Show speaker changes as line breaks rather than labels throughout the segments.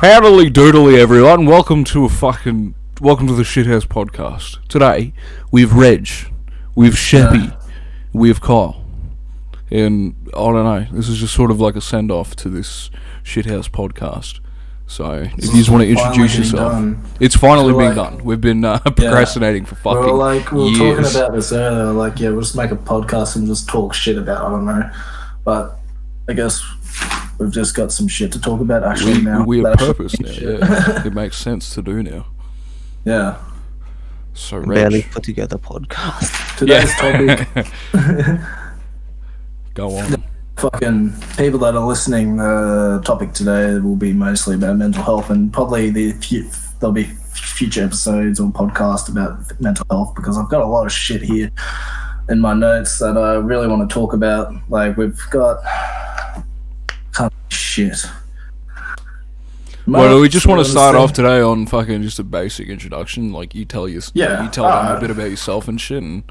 Howdily doodly, everyone. Welcome to the Shithouse Podcast. Today, we've Reg, we've Sheppy, we've Kyle. And, I don't know, this is just sort of like a send-off to this Shithouse Podcast. So, if you just want to introduce yourself, it's finally been done. We've been procrastinating for fucking
we were
years.
Talking about this earlier, we'll just make a podcast and just talk shit about, I don't know. But, I guess we've just got some shit to talk about actually now.
We have purpose now, yeah. It makes sense to do now.
Yeah.
So,
barely put together podcast.
Today's topic.
Go on.
Fucking people that are listening, the topic today will be mostly about mental health, and probably there'll be future episodes or podcasts about mental health, because I've got a lot of shit here in my notes that I really want to talk about. Like, we've got shit.
Well, we just want to start off today on fucking just a basic introduction. Like, you tell them a bit about yourself and shit, and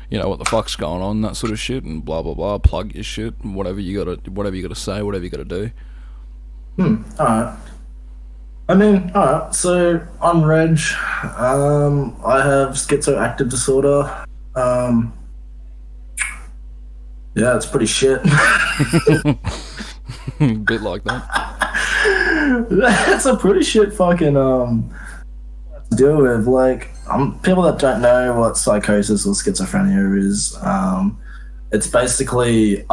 you know what the fuck's going on, that sort of shit, and blah blah blah. Plug your shit and whatever you gotta say, whatever you gotta do.
Alright. Alright. So I'm Reg. I have schizoaffective disorder. Yeah, it's pretty shit.
Bit like that.
That's a pretty shit fucking to deal with. Like, people that don't know what psychosis or schizophrenia is, it's basically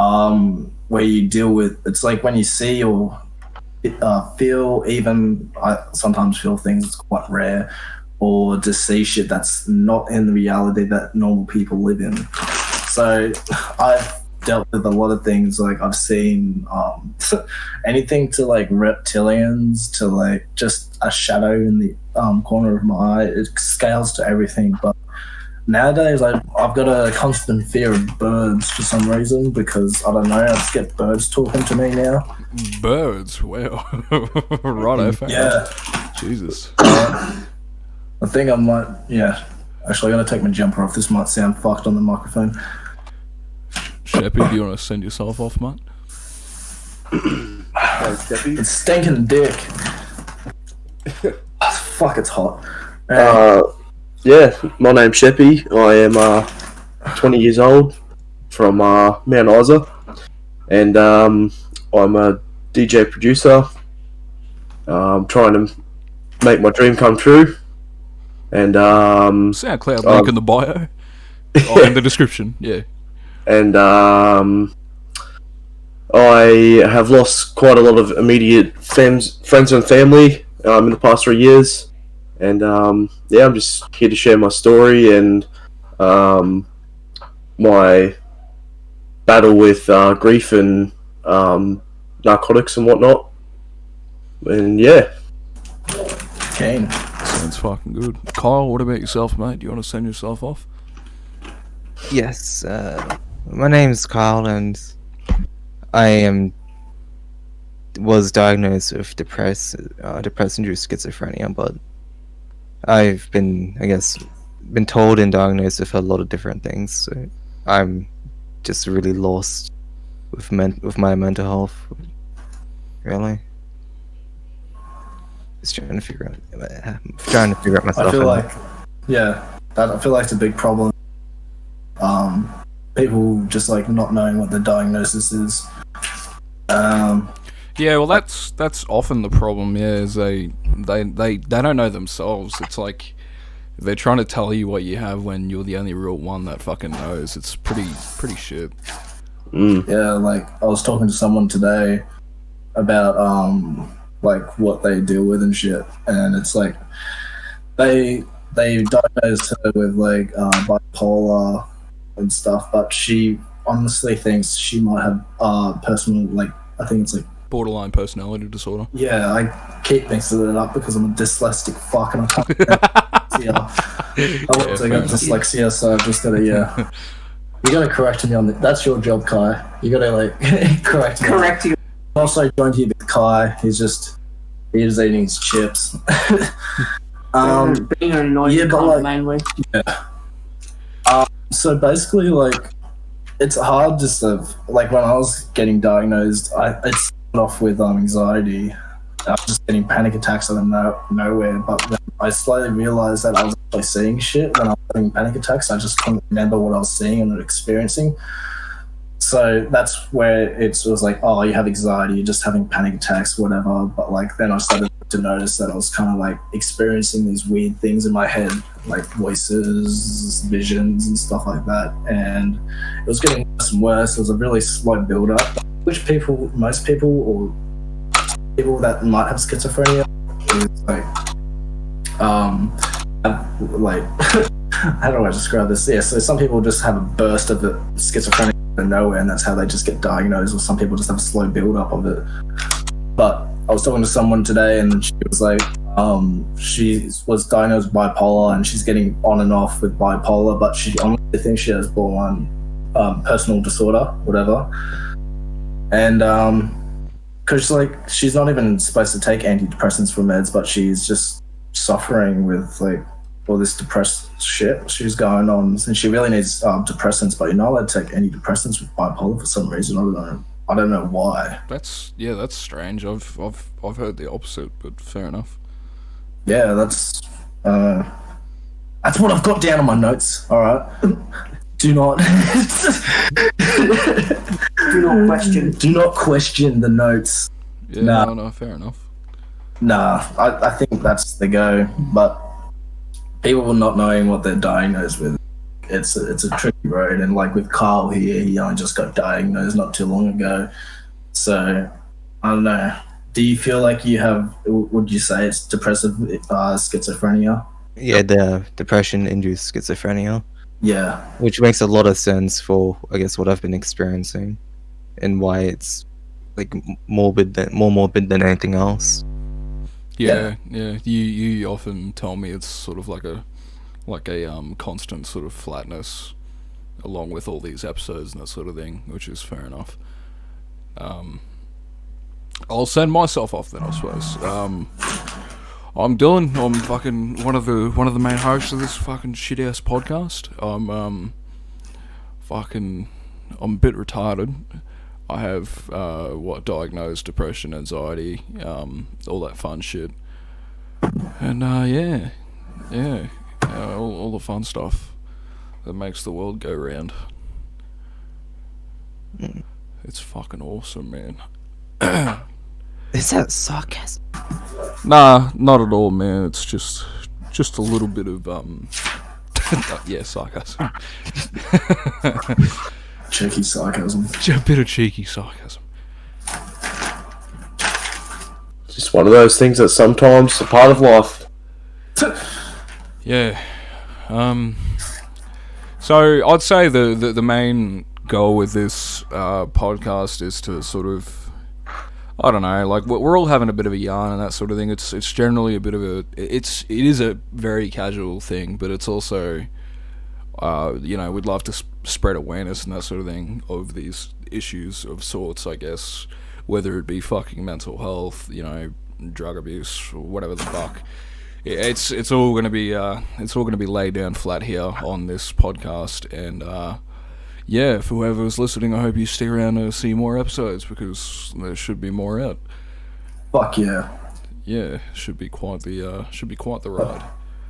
where you deal with. It's like when you see or feel, even I sometimes feel things. It's quite rare, or just see shit that's not in the reality that normal people live in. So I've dealt with a lot of things. Like, I've seen anything to like reptilians to like just a shadow in the corner of my eye. It scales to everything. But nowadays I've got a constant fear of birds for some reason, because I don't know, I just get birds talking to me now.
Birds? Wow. Righto, fam.
Yeah.
Jesus.
I think I might, actually, I'm going to take my jumper off. This might sound fucked on the microphone.
Sheppy, do you want to send yourself off, mate?
It's stinking dick. Fuck, it's hot.
Yeah, my name's Sheppy. I am 20 years old from Mount Isa, and I'm a DJ producer. I'm trying to make my dream come true. And
SoundCloud link in the bio. Oh, in the description, yeah.
And I have lost quite a lot of immediate friends and family in the past 3 years. And I'm just here to share my story and my battle with grief and narcotics and whatnot. And yeah.
Okay.
Sounds fucking good. Kyle, what about yourself, mate? Do you want to send yourself off?
Yes, my name's Kyle, and I was diagnosed with depressed-induced schizophrenia, but I've been told and diagnosed with a lot of different things. So I'm just really lost with my mental health. Really, just trying to figure out myself.
I feel like, I feel like it's a big problem. People just like not knowing what the diagnosis is.
Yeah, well, that's often the problem. Yeah, is they don't know themselves. It's like they're trying to tell you what you have when you're the only real one that fucking knows. It's pretty shit.
Yeah, like I was talking to someone today about like what they deal with and shit, and it's like they diagnosed her with like bipolar and stuff, but she honestly thinks she might have personal, like, I think it's like
borderline personality disorder.
Yeah, I keep mixing it up because I'm a dyslexic fuck and I can't I got dyslexia, so I've just gotta you gotta correct me on that. That's your job, Kai. You gotta like correct you. I'm also joined here with Kai. He's eating his chips.
Being an annoying mainly.
Yeah. So basically, like, it's hard just to, like, when I was getting diagnosed, it started off with anxiety, I was just getting panic attacks out of nowhere. But then I slowly realized that I was actually seeing shit when I was having panic attacks. I just couldn't remember what I was seeing and experiencing. So that's where it was like, oh, you have anxiety, you're just having panic attacks, whatever. But like then I started to notice that I was kind of like experiencing these weird things in my head, like voices, visions, and stuff like that. And it was getting worse and worse. It was a really slow build up, which most people, or people that might have schizophrenia, is like how do I describe this? Yeah, so some people just have a burst of the schizophrenia out of nowhere, and that's how they just get diagnosed, or some people just have a slow build up of it. But I was talking to someone today, and she was like, she was diagnosed with bipolar, and she's getting on and off with bipolar, but she honestly thinks she has borderline personal disorder, whatever. And because like she's not even supposed to take antidepressants for meds, but she's just suffering with like all this depressed shit she's going on, and she really needs depressants, but you're not allowed to take antidepressants with bipolar for some reason. I don't know why.
That's strange. I've heard the opposite, but fair enough.
Yeah, that's what I've got down on my notes. All right, do not do not question the notes.
Yeah, no, fair enough.
Nah, I think that's the go, but people not knowing what they're diagnosed with, it's a tricky road. And like with Carl here, he only just got diagnosed not too long ago. So I don't know. Do you feel like you have? Would you say it's depressive schizophrenia?
Yeah, the depression-induced schizophrenia.
Yeah,
which makes a lot of sense for, I guess, what I've been experiencing, and why it's like more morbid than anything else.
Yeah. You often tell me it's sort of like a constant sort of flatness, along with all these episodes and that sort of thing, which is fair enough. I'll send myself off then, I suppose. I'm Dylan. I'm fucking one of the main hosts of this fucking shit-ass podcast. I'm a bit retarded. I have diagnosed depression, anxiety, all that fun shit, and all the fun stuff that makes the world go round. It's fucking awesome, man.
Is that sarcasm?
Nah, not at all, man. It's just a little bit of yeah, sarcasm.
Cheeky sarcasm.
A bit of cheeky sarcasm.
Just one of those things that sometimes a part of life.
Yeah. So I'd say the main goal with this podcast is to sort of, I don't know, like we're all having a bit of a yarn and that sort of thing. It's generally a bit of it is a very casual thing, but it's also we'd love to spread awareness and that sort of thing of these issues of sorts, I guess, whether it be fucking mental health, drug abuse, or whatever the fuck. It's all gonna be laid down flat here on this podcast, and for whoever's listening, I hope you stick around to see more episodes, because there should be more out.
Fuck yeah.
Yeah, should be quite the ride.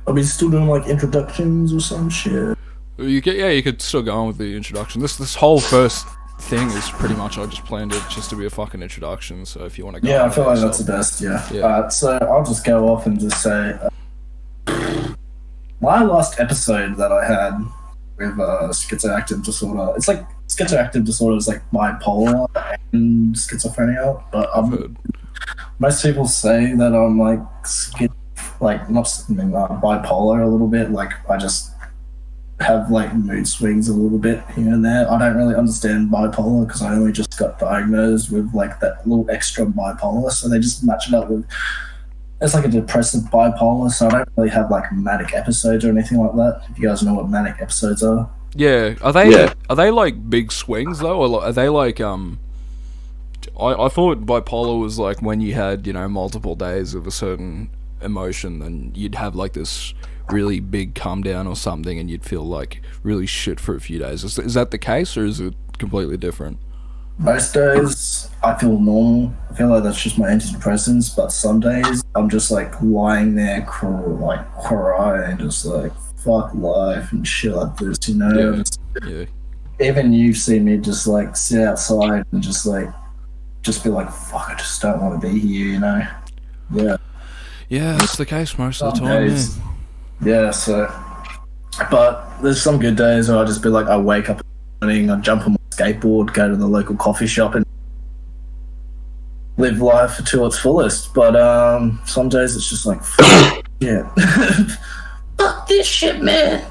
Are we still doing like introductions or some shit?
You could still go on with the introduction. This whole first thing is pretty much, I just planned it just to be a fucking introduction. So if you want to go,
I feel like that's the best. Yeah. So I'll just go off and just say, my last episode that I had with schizoactive disorder. It's like schizoactive disorder is like bipolar and schizophrenia, but most people say that I'm like not bipolar a little bit. Like I just have like mood swings a little bit here and there. I don't really understand bipolar because I only just got diagnosed with like that little extra bipolar, so they just match it up with, it's like a depressive bipolar, so I don't really have like manic episodes or anything like that. If you guys know what manic episodes are.
Yeah, are they like big swings though, or are they like I thought bipolar was like when you had multiple days of a certain emotion, then you'd have like this really big come down or something, and you'd feel like really shit for a few days. Is that the case, or is it completely different?
Most days I feel normal. I feel like that's just my antidepressants. But some days I'm just like lying there, crying, just like fuck life and shit like this. You know.
Yeah.
Even you see me just like sit outside and just be like, fuck, I just don't want to be here. You know. Yeah.
Yeah, that's the case most of the
Some
time.
days. Yeah. So, but there's some good days where I'll just be like, I wake up in the morning, I jump on my skateboard, go to the local coffee shop and live life to its fullest. But some days it's just like, fuck, yeah, fuck this shit, man.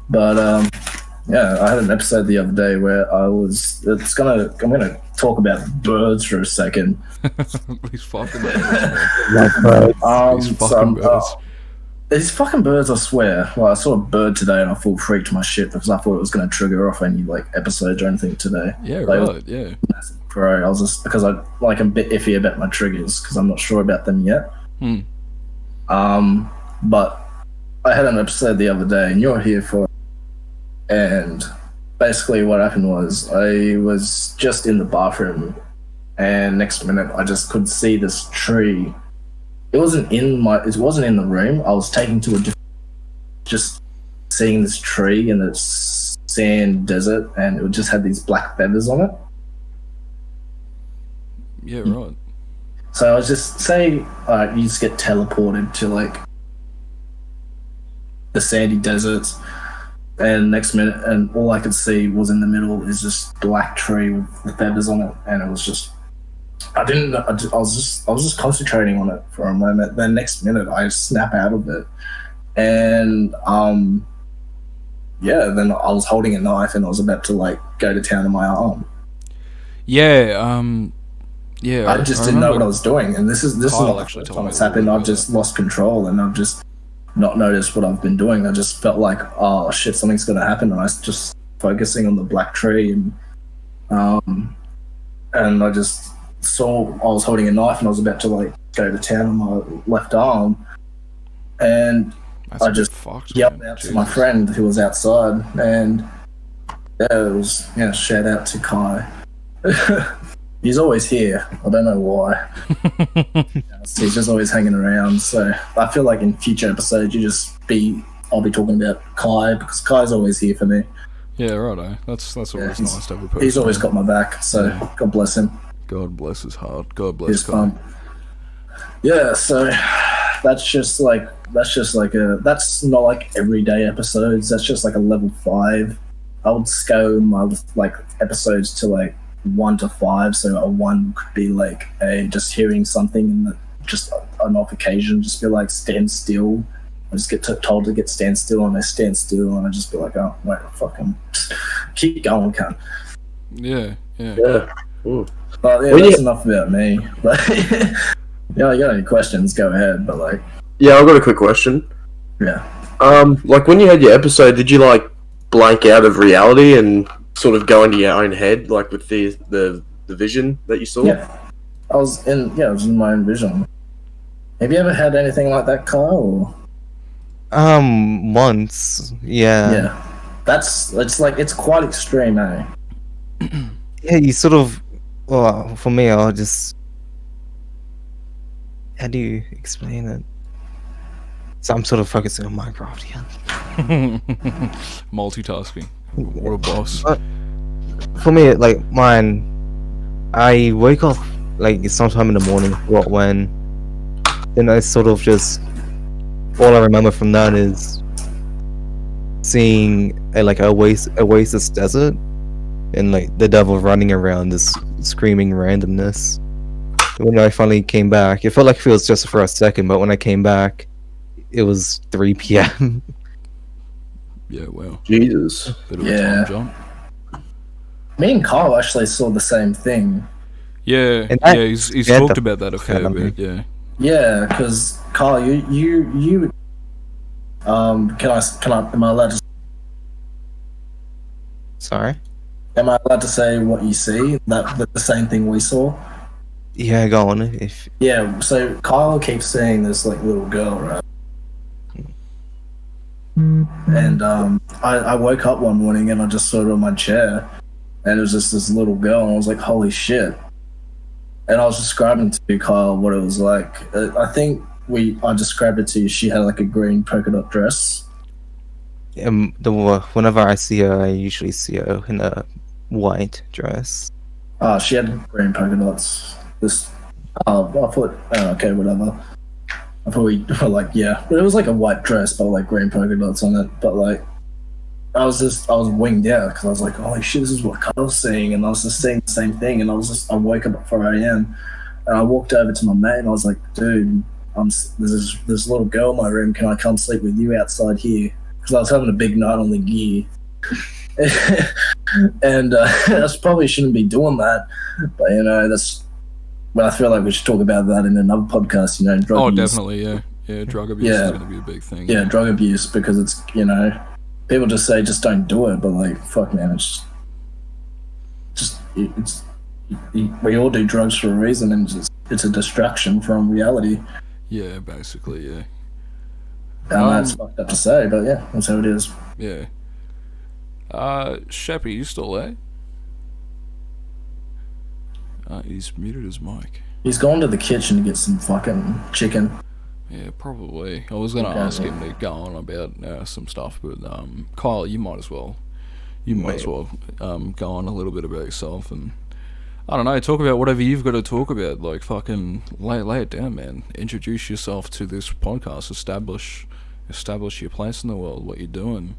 But yeah, I had an episode the other day where I'm gonna talk about birds for a second.
These fucking birds.
These fucking birds, I swear. Well, I saw a bird today and I full freaked my shit because I thought it was going to trigger off any like episodes or anything today.
Yeah,
like,
right. Yeah.
Bro, I was just because I'm a bit iffy about my triggers because I'm not sure about them yet. But I had an episode the other day and you're here for it. And basically what happened was I was just in the bathroom and next minute I just could see this tree. It wasn't in the room. I was taken to a different, just seeing this tree in the sand desert, and it just had these black feathers on it.
Yeah, right.
So I was just say, you just get teleported to like the sandy deserts, and next minute, and all I could see was in the middle is this black tree with the feathers on it, and it was just. I was just concentrating on it for a moment. Then next minute I snap out of it, and then I was holding a knife and I was about to like go to town on my arm.
Yeah, yeah.
I just didn't know what I was doing, and this is not the first time it's happened. I've just lost control and I've just not noticed what I've been doing. I just felt like, oh shit, something's gonna happen, and I was just focusing on the black tree, and I just saw I was holding a knife and I was about to like go to town on my left arm, and I just yelled out to my friend who was outside, and shout out to Kai. He's always here. I don't know why. He's just always hanging around. So I feel like in future episodes I'll be talking about Kai because Kai's always here for me.
Yeah, righto. That's always nice to have a person.
He's always got my back. So God bless him.
God bless his heart. God bless Kai.
Fun. Yeah, so that's not like everyday episodes. That's just like a level 5. I would scale my like episodes to like 1 to 5. So a 1 could be like just hearing something and just on off occasion, just be like stand still. I just get told to stand still, and I stand still, and I just be like, oh wait, fucking keep going, cunt.
Yeah.
Ooh. But yeah, that's enough about me. But yeah, you got any questions? Go ahead. But like,
yeah, I've got a quick question.
Yeah.
Like when you had your episode, did you like blank out of reality and sort of go into your own head, like with the vision that you saw?
Yeah, I was in my own vision. Have you ever had anything like that, Kyle?
Once, yeah.
Yeah, it's quite extreme, eh?
Yeah, you sort of. Well, for me, I'll just. How do you explain it? So I'm sort of focusing on Minecraft again.
Multitasking. What a boss.
For me, like mine, I wake up like sometime in the morning. Then I sort of just. All I remember from that is seeing a oasis desert, and like the devil running around, this screaming randomness. When I finally came back, it felt like it was just for a second, but when I came back, it was 3 p.m.
Yeah, well.
Jesus.
Bit of a time jump.
Me and Kyle actually saw the same thing.
Yeah, he's talked about that a fair bit, yeah.
Yeah, because Kyle, you am I allowed to?
Sorry?
Am I allowed to say what you see? That the same thing we saw?
Yeah, go on.
Yeah, so Kyle keeps seeing this like little girl, right? And I woke up one morning and I just saw her on my chair, and it was just this little girl, and I was like, holy shit. And I was describing to Kyle what it was like. I think I described it to you. She had like a green polka dot dress.
Whenever I see her, I usually see her in a white dress.
She had green polka dots. I thought, okay, whatever. I thought we were like, yeah. But it was like a white dress, but like green polka dots on it. But like, I was winged out because I was like, holy shit, this is what Kyle's seeing. And I was just seeing the same thing. And I woke up at 4 a.m. and I walked over to my mate and I was like, dude, there's this little girl in my room. Can I come sleep with you outside here? Because I was having a big night on the gear. And I probably shouldn't be doing that. But, I feel like we should talk about that in another podcast, drug abuse.
Definitely, yeah. Yeah, drug abuse is going to be a big thing.
Yeah, drug abuse, because it's, people just say just don't do it, but like, fuck man, we all do drugs for a reason, and it's a distraction from reality.
Yeah, basically, yeah.
And that's fucked up to say, but yeah, that's how it is.
Yeah. Sheppy, you still there? He's muted his mic.
He's gone to the kitchen to get some fucking chicken.
Yeah, probably. I was gonna ask him to go on about some stuff, but Kyle, you might as well. Go on a little bit about yourself and I don't know, talk about whatever you've got to talk about. Like fucking lay it down, man. Introduce yourself to this podcast. Establish your place in the world. What you're doing.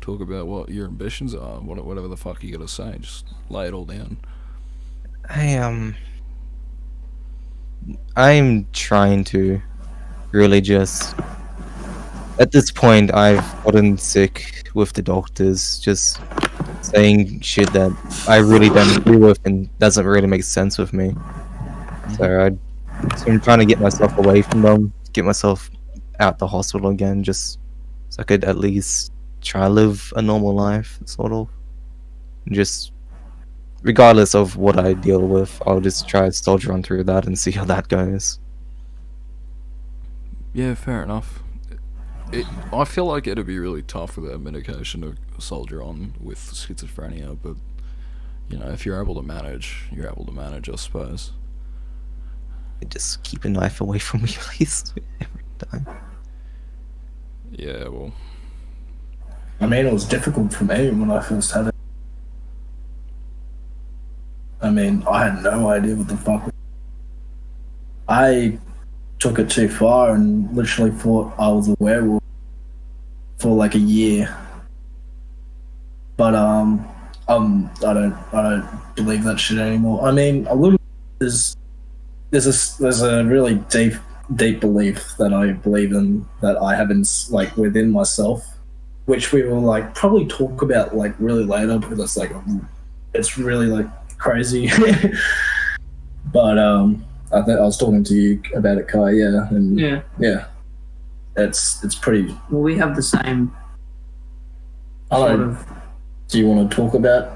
Talk about what your ambitions are. Whatever the fuck you got to say. Just lay it all down.
I'm trying to really just. At this point, I've gotten sick with the doctors just saying shit that I really don't agree with and doesn't really make sense with me. So I'm trying to get myself away from them, get myself out the hospital again, just so I could at least try to live a normal life, sort of. Just regardless of what I deal with, I'll just try to soldier on through that and see how that goes.
Yeah, fair enough. I feel like it'd be really tough without medication to soldier on with schizophrenia, but if you're able to manage, I suppose.
Just keep a knife away from me, please, every time.
Yeah, well.
I mean, it was difficult for me when I first had it. I mean, I had no idea what the fuck. I took it too far and literally thought I was a werewolf for like a year. But I don't believe that shit anymore. I mean, a little there's a really deep belief that I believe in, that I have like within myself, which we will like probably talk about like really later, because it's really like crazy. But I was talking to you about it, Kai. Yeah, and yeah, it's pretty.
Well, we have the same.
Do you want to talk about?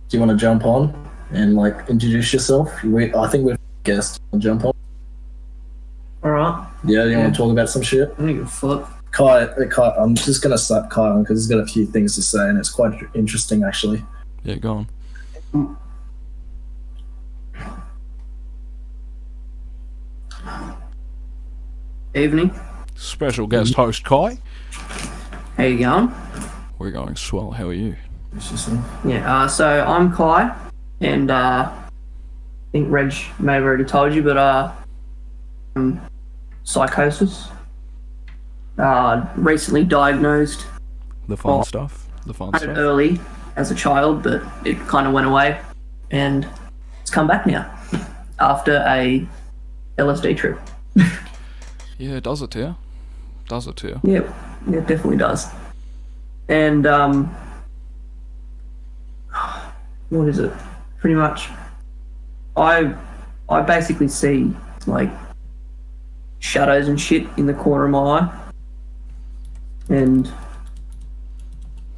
Do you want to jump on and like introduce yourself? I think we're guests. Jump on.
All right.
Yeah, you want to talk about some shit?
I think it's fuck.
Kai, I'm just gonna slap Kai on because he's got a few things to say, and it's quite interesting actually.
Yeah, go on.
Evening.
Special guest host Kai.
How you going?
We're going swell. How are you?
Yeah. So I'm Kai, and I think Reg may have already told you, but psychosis. Recently diagnosed.
The fun stuff.
Early as a child, but it kind of went away, and it's come back now after a LSD trip.
Yeah, does it to you?
Yeah, it definitely does. And what is it? Pretty much, I basically see like shadows and shit in the corner of my eye, and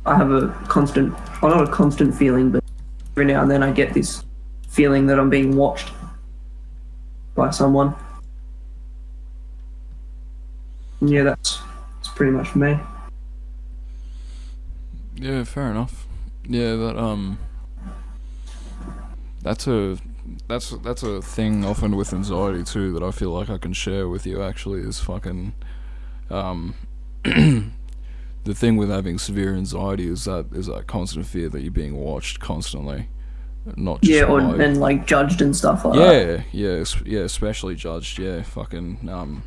I have not a constant feeling, but every now and then I get this feeling that I'm being watched by someone. And yeah, that's pretty much me.
Yeah, fair enough. Yeah, that That's a thing often with anxiety too that I feel like I can share with you. Actually, is fucking the thing with having severe anxiety is that constant fear that you're being watched constantly, not just
Yeah,
by,
and like judged and stuff like that.
yeah, especially judged. Yeah, fucking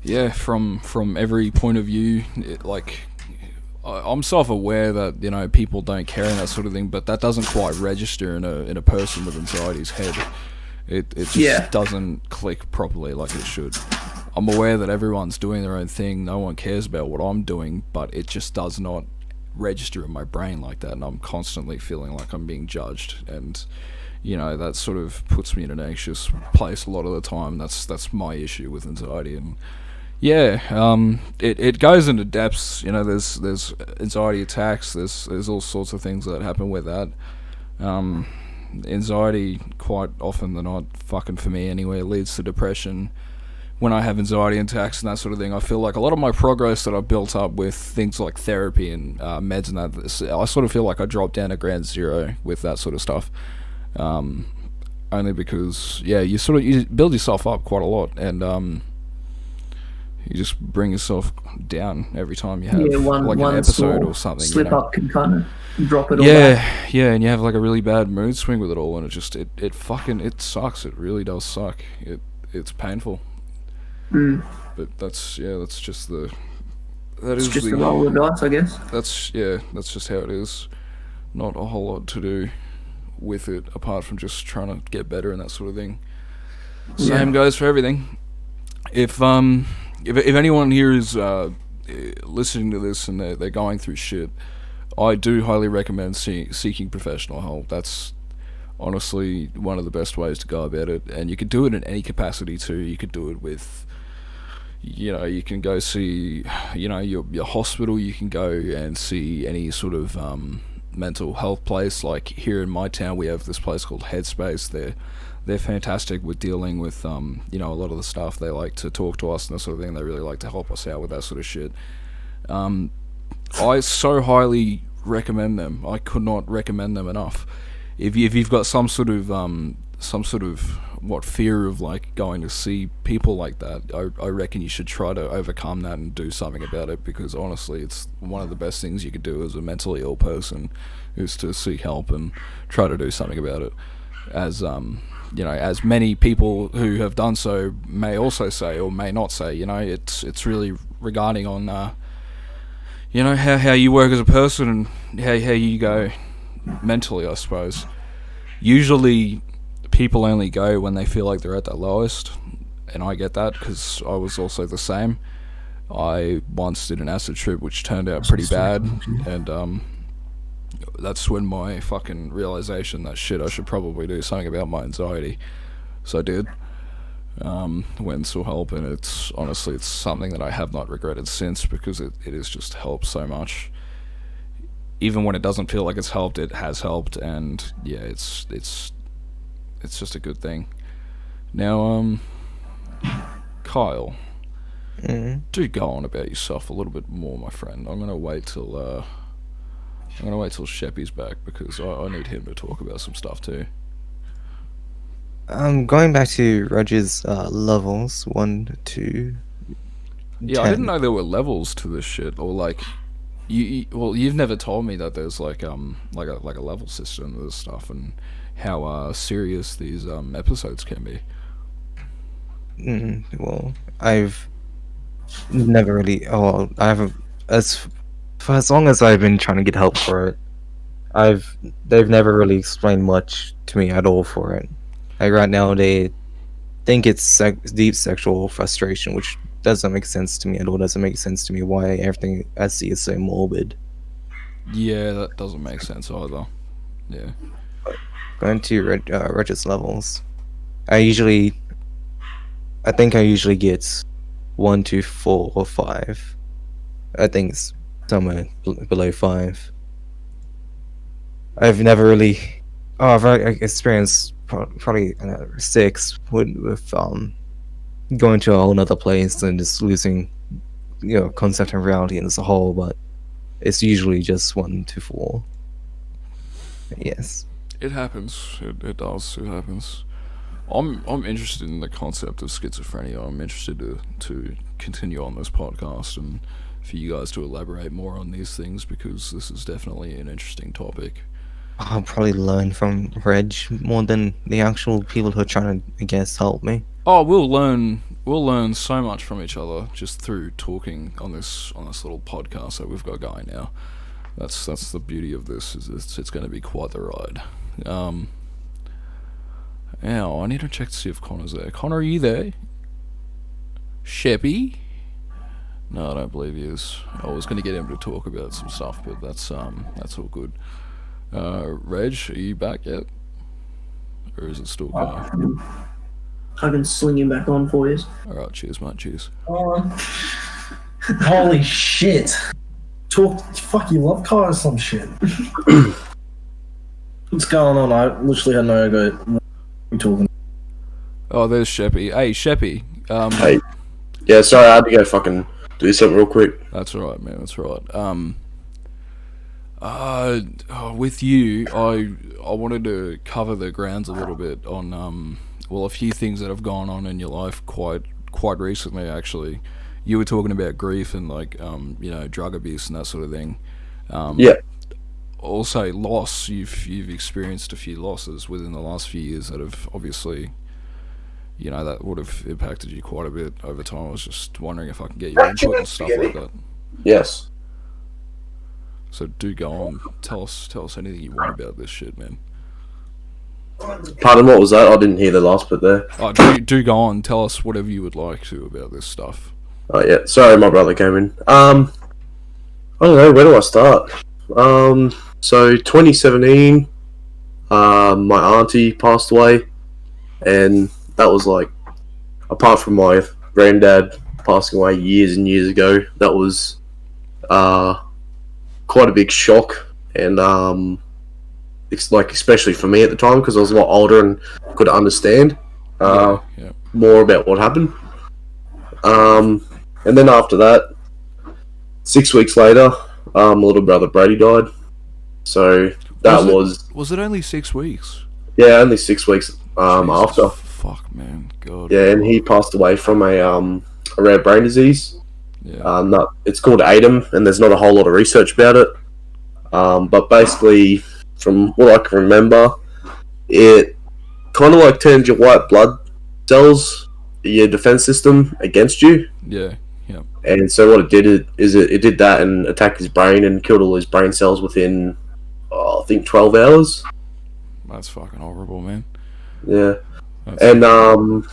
yeah, from every point of view. I'm self-aware that, you know, people don't care and that sort of thing, but that doesn't quite register in a person with anxiety's head. It just doesn't click properly like it should. I'm aware that everyone's doing their own thing, no one cares about what I'm doing, but it just does not register in my brain like that, and I'm constantly feeling like I'm being judged, and, you know, that sort of puts me in an anxious place a lot of the time. That's my issue with anxiety. And yeah, it goes into depths. You know, there's anxiety attacks. There's all sorts of things that happen with that. Anxiety, quite often than not, fucking for me anyway, leads to depression. When I have anxiety attacks and that sort of thing, I feel like a lot of my progress that I've built up with things like therapy and meds and that, I sort of feel like I dropped down to ground zero with that sort of stuff. Only because, yeah, you build yourself up quite a lot, and you just bring yourself down every time you have an episode or something.
Slip up can kind of drop it all.
Yeah, and you have like a really bad mood swing with it all, and it sucks. It really does suck. It's painful. But that's just the roll of the dice, I guess. That's just how it is. Not a whole lot to do with it apart from just trying to get better and that sort of thing. Same goes for everything. If anyone here is listening to this and they're going through shit, I do highly recommend seeking professional help. That's honestly one of the best ways to go about it, and you could do it in any capacity too. You could do it with, you know, you can go see, you know, your hospital. You can go and see any sort of mental health place. Like here in my town, we have this place called Headspace. They're fantastic with dealing with you know, a lot of the stuff. They like to talk to us and that sort of thing. They really like to help us out with that sort of shit. I so highly recommend them. I could not recommend them enough. If you've got some sort of fear of like going to see people like that, I reckon you should try to overcome that and do something about it, because honestly, it's one of the best things you could do as a mentally ill person is to seek help and try to do something about it. As you know, as many people who have done so may also say or may not say, you know, it's really regarding on you know, how you work as a person and how you go mentally, I suppose. Usually people only go when they feel like they're at their lowest, and I get that because I was also the same. I once did an acid trip which turned out pretty bad, and that's when my fucking realization that shit, I should probably do something about my anxiety. So I did. Went and sought help, and it's something that I have not regretted since, because it has just helped so much. Even when it doesn't feel like it's helped, it has helped, and yeah, it's just a good thing. Now, Kyle, do go on about yourself a little bit more, my friend. I'm gonna wait till Sheppy's back, because I need him to talk about some stuff too.
Going back to Roger's levels, 1, 2.
Yeah,
10.
I didn't know there were levels to this shit, or like, you've never told me that there's like a level system to this stuff, and how serious these episodes can be.
Well, I've never really. Oh, I haven't. For as long as I've been trying to get help for it, they've never really explained much to me at all for it. Like right now, they think it's deep sexual frustration, which doesn't make sense to me at all. Doesn't make sense to me why everything I see is so morbid.
Yeah, that doesn't make sense either. Yeah.
Going to Roger's levels, I think I usually get 1 to 4 or 5. I think it's somewhere below 5. I've never really. Oh, I've experienced probably 6 with going to a whole nother place and just losing, you know, concept and reality as a whole. But it's usually just 1 to 4. Yes.
It happens. It does. It happens. I'm interested in the concept of schizophrenia. I'm interested to continue on this podcast and for you guys to elaborate more on these things, because this is definitely an interesting topic.
I'll probably learn from Reg more than the actual people who are trying to, I guess, help me.
Oh, we'll learn so much from each other just through talking on this little podcast that we've got going now. That's the beauty of this, is it's going to be quite the ride. Now, I need to check to see if Connor's there. Connor, are you there? Sheppy? No, I don't believe he is. I was going to get him to talk about some stuff, but that's all good. Reg, are you back yet? Or is it still going?
I can sling him back on for you.
Alright, cheers, mate, cheers.
Holy shit. Fuck, you love car or some shit. What's going on? I literally had no idea what you're talking.
Oh, there's Sheppy. Hey, Sheppy.
Hey. Yeah, sorry, I had to go fucking do something real quick.
That's alright, man, that's alright. With you, I wanted to cover the grounds a little bit on, a few things that have gone on in your life quite recently, actually. You were talking about grief and, like, drug abuse and that sort of thing.
Yeah.
Also, loss. You've experienced a few losses within the last few years that have obviously, that would have impacted you quite a bit over time. I was just wondering if I can get your input and stuff like that.
Yes.
So do go on. Tell us anything you want about this shit, man.
Pardon, what was that? I didn't hear the last bit there.
Oh, do go on. Tell us whatever you would like to about this stuff.
Oh yeah, sorry, my brother came in. I don't know, where do I start? So 2017, my auntie passed away, and that was like, apart from my granddad passing away years and years ago, that was quite a big shock, and it's like, especially for me at the time, because I was a lot older and could understand more about what happened. And then after that, 6 weeks later, my little brother Brady died. So that
was it only 6 weeks?
Yeah, only 6 weeks
Jesus,
after.
Fuck, man, God.
Yeah, and he passed away from a rare brain disease.
Yeah.
It's called ADEM, and there's not a whole lot of research about it. But basically, from what I can remember, it kind of like turns your white blood cells, your defense system, against you.
Yeah.
And so what it did is it did that and attacked his brain and killed all his brain cells within, I think, 12 hours.
That's fucking horrible, man.
Yeah.
And
and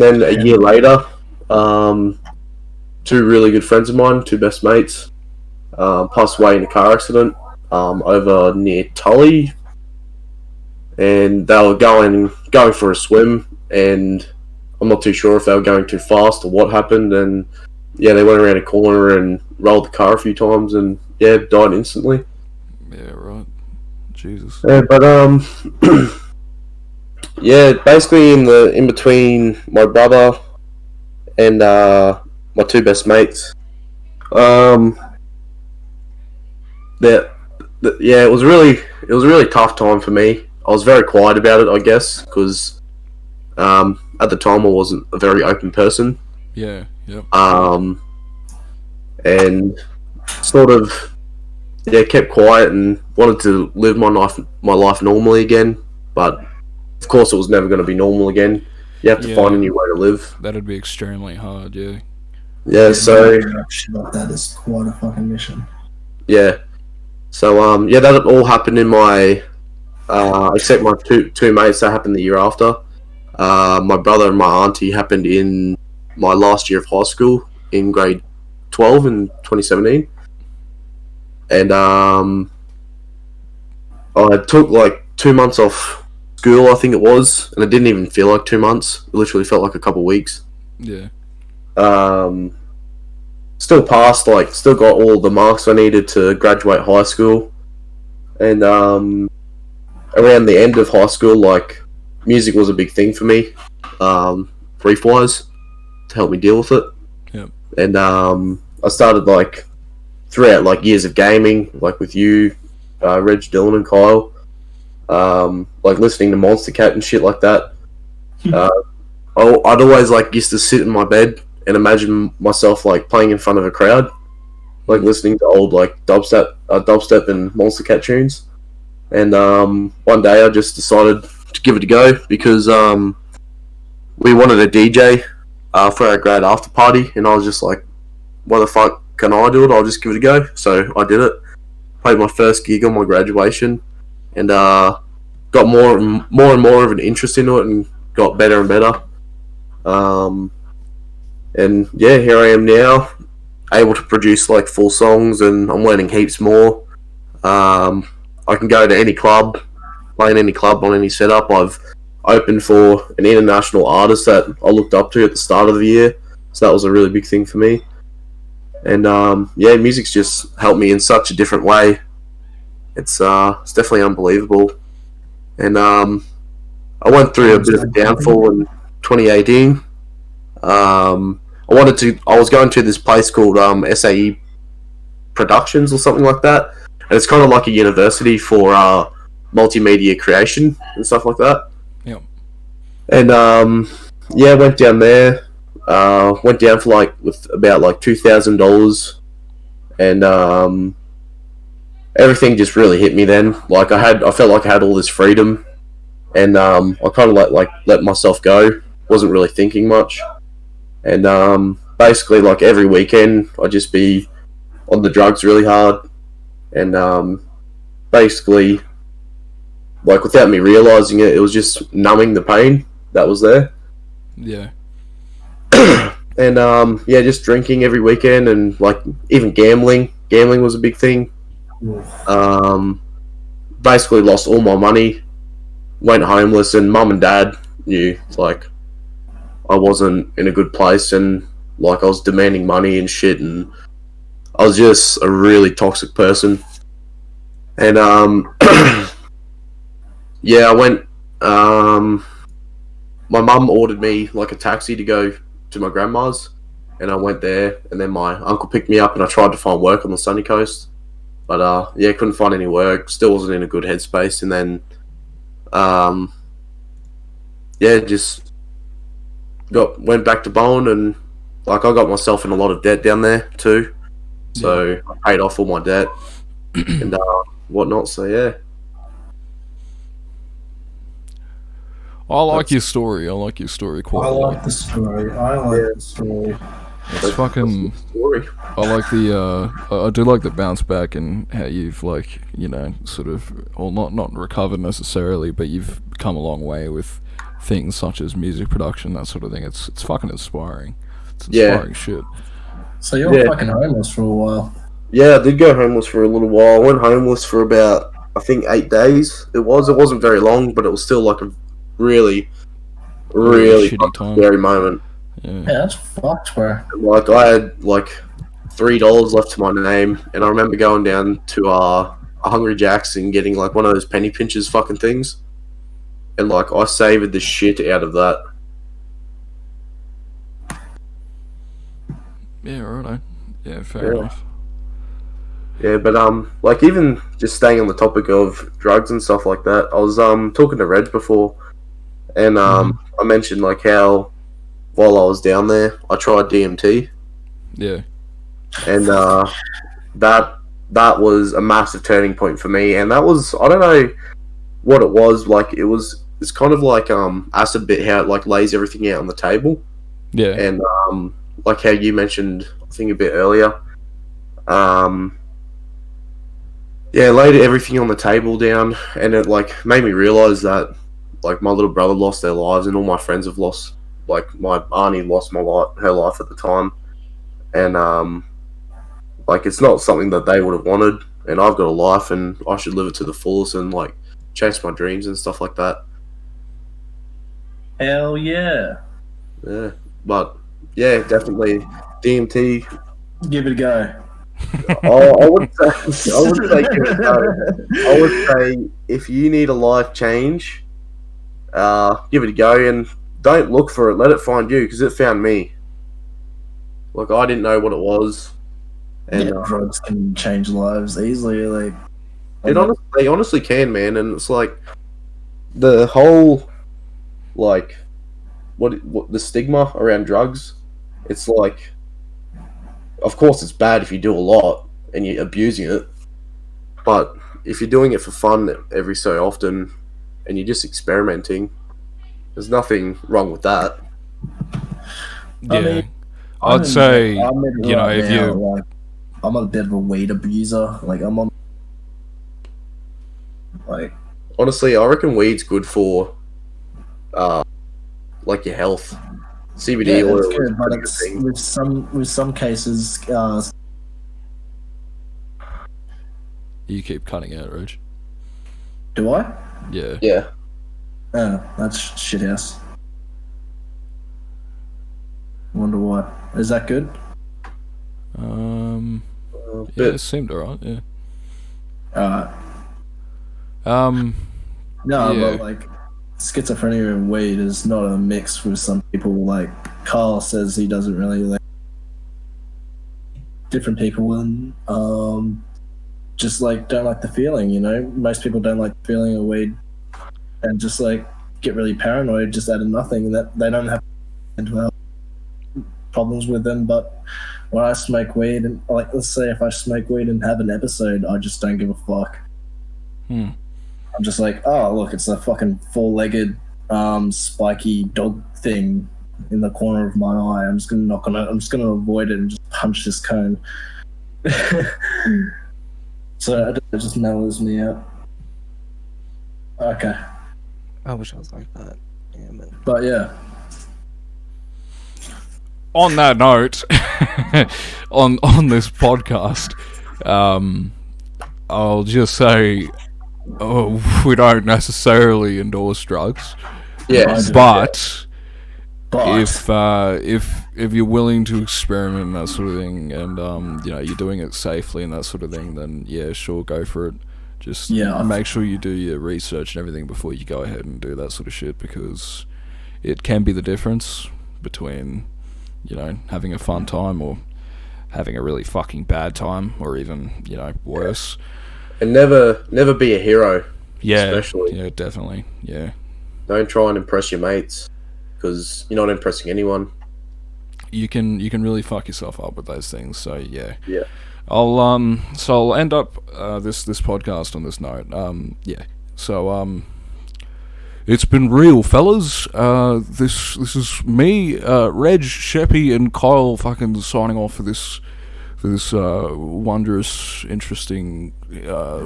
then a year later, two really good friends of mine, two best mates, passed away in a car accident over near Tully, and they were going for a swim, and I'm not too sure if they were going too fast or what happened, and yeah, they went around a corner and rolled the car a few times, and yeah, died instantly.
Yeah, right. Jesus.
Yeah, but yeah, basically in between my brother and my two best mates, it was a really tough time for me. I was very quiet about it, I guess, because at the time I wasn't a very open person.
Yeah. Yep.
And sort of kept quiet and wanted to live my life normally again, but of course it was never going to be normal again. You have to find a new way to live.
That'd be extremely hard, yeah.
Yeah, so
shit like that is quite a fucking mission.
Yeah. So that all happened in my except my two mates, that happened the year after. My brother and my auntie happened in my last year of high school in grade 12 in 2017. And I took like 2 months off school, I think it was, and it didn't even feel like 2 months. It literally felt like a couple of weeks.
Yeah.
Still passed, like, still got all the marks I needed to graduate high school. And around the end of high school, like, music was a big thing for me, brief-wise, to help me deal with it.
Yep.
And I started, like, throughout, like, years of gaming, like with you, Reg, Dylan, and Kyle. like listening to Monster Cat and shit like that. I'd always like used to sit in my bed and imagine myself like playing in front of a crowd, like listening to old like dubstep and Monster Cat tunes. And one day I just decided to give it a go because we wanted a DJ for our grad after party, and I was just like, why the fuck can I do it? I'll just give it a go. So I did it. Played my first gig on my graduation, and got more and more of an interest in it, and got better and better. And yeah, here I am now, able to produce like full songs, and I'm learning heaps more. I can go to any club, play in any club on any setup. I've opened for an international artist that I looked up to at the start of the year, so that was a really big thing for me. And yeah, music's just helped me in such a different way. It's definitely unbelievable. And I went through a bit of a downfall in 2018. I was going to this place called SAE Productions or something like that, and it's kind of like a university for multimedia creation and stuff like that.
Yeah.
And yeah, went down there. Went down for like with about like $2,000, and everything just really hit me then. Like I felt like I had all this freedom, and I kind of like let myself go. Wasn't really thinking much, and basically like every weekend I'd just be on the drugs really hard, and basically like without me realizing it, it was just numbing the pain that was there.
Yeah.
And yeah, just drinking every weekend, and like even gambling. Gambling was a big thing. Basically lost all my money, went homeless, and mum and dad knew like I wasn't in a good place, and like I was demanding money and shit, and I was just a really toxic person. And yeah, I went. My mum ordered me like a taxi to go to my grandma's, and I went there, and then my uncle picked me up, and I tried to find work on the sunny coast, but yeah, couldn't find any work. Still wasn't in a good headspace, and then yeah, just went back to Bowen, and like I got myself in a lot of debt down there too, so I paid off all my debt and whatnot. So yeah.
I like your story. I like your story quite a lot.
I like the story.
It's fucking.
Story.
I like the. I do like the bounce back and how you've like sort of, or not recovered necessarily, but you've come a long way with things such as music production, that sort of thing. It's fucking inspiring. It's inspiring shit.
So you were fucking homeless for a while.
Yeah, I did go homeless for a little while. I went homeless for about, I think, 8 days. It wasn't very long, but it was still like a really
shitty time.
scary moment.
Yeah, that's fucked, bro.
Like I had like $3 left to my name, and I remember going down to a Hungry Jack's and getting like one of those penny pinchers fucking things, and like I savored the shit out of that.
Yeah, righto. Yeah, fair enough.
Yeah, but like even just staying on the topic of drugs and stuff like that, I was talking to Reg before, and I mentioned like how while I was down there, I tried DMT.
Yeah.
And that was a massive turning point for me, and that was, I don't know what it was, like it's kind of like acid bit, how it like lays everything out on the table.
Yeah.
And like how you mentioned I think a bit earlier, yeah, laid everything on the table down, and it like made me realise that like my little brother lost their lives, and all my friends have lost, like my auntie lost her life at the time, and like it's not something that they would have wanted, and I've got a life and I should live it to the fullest and like chase my dreams and stuff like that.
Hell yeah.
Yeah, but yeah, definitely DMT.
Give it a go.
I would say give it a go. I would say if you need a life change, give it a go, and don't look for it. Let it find you, because it found me. Like I didn't know what it was, and
drugs can change lives easily. Like
it honestly They honestly can, man, and it's like the whole like what the stigma around drugs. It's like, of course, it's bad if you do a lot and you're abusing it, but if you're doing it for fun every so often and you're just experimenting, there's nothing wrong with that.
Yeah,
I mean,
I'd say
I'm in it
you know
right
if
now,
you
like, I'm a bit of a weed abuser. Like I'm on, like
Honestly, I reckon weed's good for like your health. CBD
yeah,
oil
it's
is
good,
a
but
pretty
it's
good thing.
with some cases.
you keep cutting out, Reg.
Do I?
Yeah.
Yeah.
Oh, that's Shithouse. Wonder why. Is that good?
Yeah,
Bit.
it seemed alright. Yeah.
Uh,
Um.
no,
Yeah.
but like schizophrenia and weed is not a mix with some people. Like Carl says, he doesn't really like different people and just like don't like the feeling. You know, most people don't like the feeling of weed and just like get really paranoid just out of nothing. That they don't have mental health problems with them, but when I smoke weed and like let's say if I smoke weed and have an episode, I just don't give a fuck. I'm just like, oh look, it's a fucking four-legged spiky dog thing in the corner of my eye. I'm just gonna avoid it and just punch this cone. So it just mellows me out. Okay.
I wish I was like that. Yeah, man.
But yeah.
On that note, on this podcast, I'll just say, we don't necessarily endorse drugs.
Yes.
But
But
if you're willing to experiment and that sort of thing, and you know you're doing it safely and that sort of thing, then yeah, sure, go for it. Just make sure you do your research and everything before you go ahead and do that sort of shit, because it can be the difference between, you know, having a fun time or having a really fucking bad time, or even, you know, worse.
And never be a hero.
Yeah,
especially.
yeah, definitely, yeah.
Don't try and impress your mates, because you're not impressing anyone.
You can really fuck yourself up with those things. So yeah.
Yeah.
I'll end up this podcast on this note. Yeah. So it's been real, fellas. This is me, Reg, Sheppy, and Kyle fucking signing off for this wondrous, interesting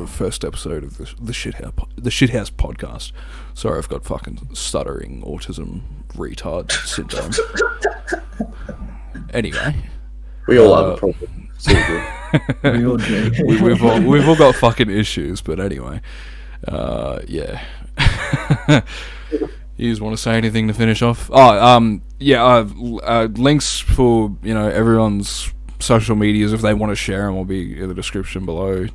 first episode of the Shithouse Podcast. Sorry, I've got fucking stuttering autism retard syndrome. Anyway,
We all have a problem. It's all good.
we all do.
we've all got fucking issues, but anyway, yeah. You just want to say anything to finish off? Links for, you know, everyone's social medias, if they want to share them, will be in the description below.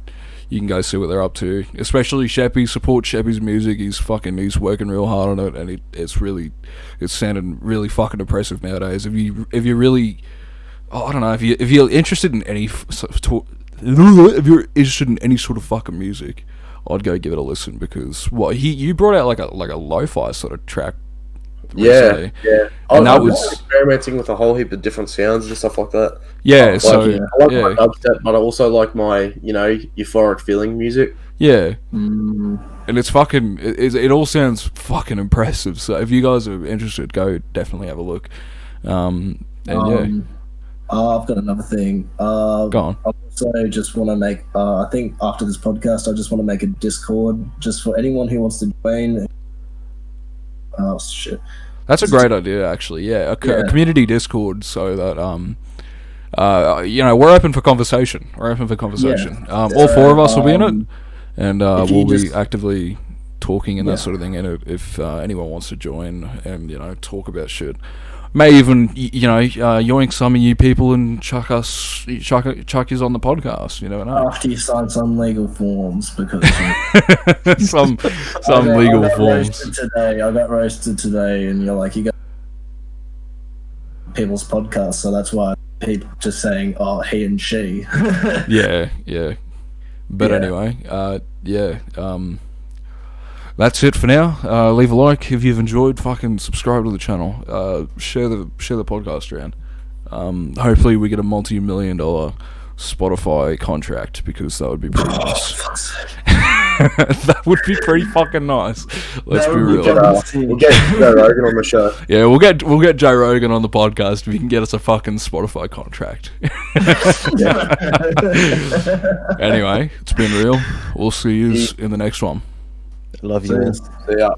You can go see what they're up to. Especially Sheppy. Support Sheppy's music. He's working real hard on it, and it's sounding really fucking impressive nowadays. If you really, I don't know, if you're interested in any if you're interested in any sort of fucking music, I'd go give it a listen, because you brought out like a lo-fi sort of track. Recently.
Yeah.
And
I
that
was
was
experimenting with a whole heap of different sounds and stuff like that.
yeah.
Like,
So
I like my dubstep, but I also like my, you know, euphoric feeling music.
yeah. And it's fucking. It all sounds fucking impressive. So if you guys are interested, go definitely have a look. And yeah,
I've got another thing.
go on.
I also just want to make. I think after this podcast, I just want to make a Discord just for anyone who wants to join. Oh shit!
That's a great idea, actually. Yeah, a community Discord, so that you know, we're open for conversation. All four of us will be in it, and we'll be actively talking and that sort of thing in it. If anyone wants to join and, you know, talk about shit, may even, you know, yoink some of you people and chuck yous on the podcast. You never know.
After you sign some legal forms, because
some legal forms.
I got roasted today, and you're like, you got people's podcasts, so that's why people just saying, oh, he and she.
Yeah. But
Yeah.
anyway, yeah. That's it for now. Leave a like if you've enjoyed. Fucking subscribe to the channel. Share the podcast around. Hopefully we get a multi-million-dollar Spotify contract, because that would be pretty nice. That would be pretty fucking nice. Let's
That
be
would be
real.
We'll get Joe Rogan on the show.
Yeah, we'll get Joe Rogan on the podcast if he can get us a fucking Spotify contract. Anyway, it's been real. We'll see you in the next one.
I love you.
See ya.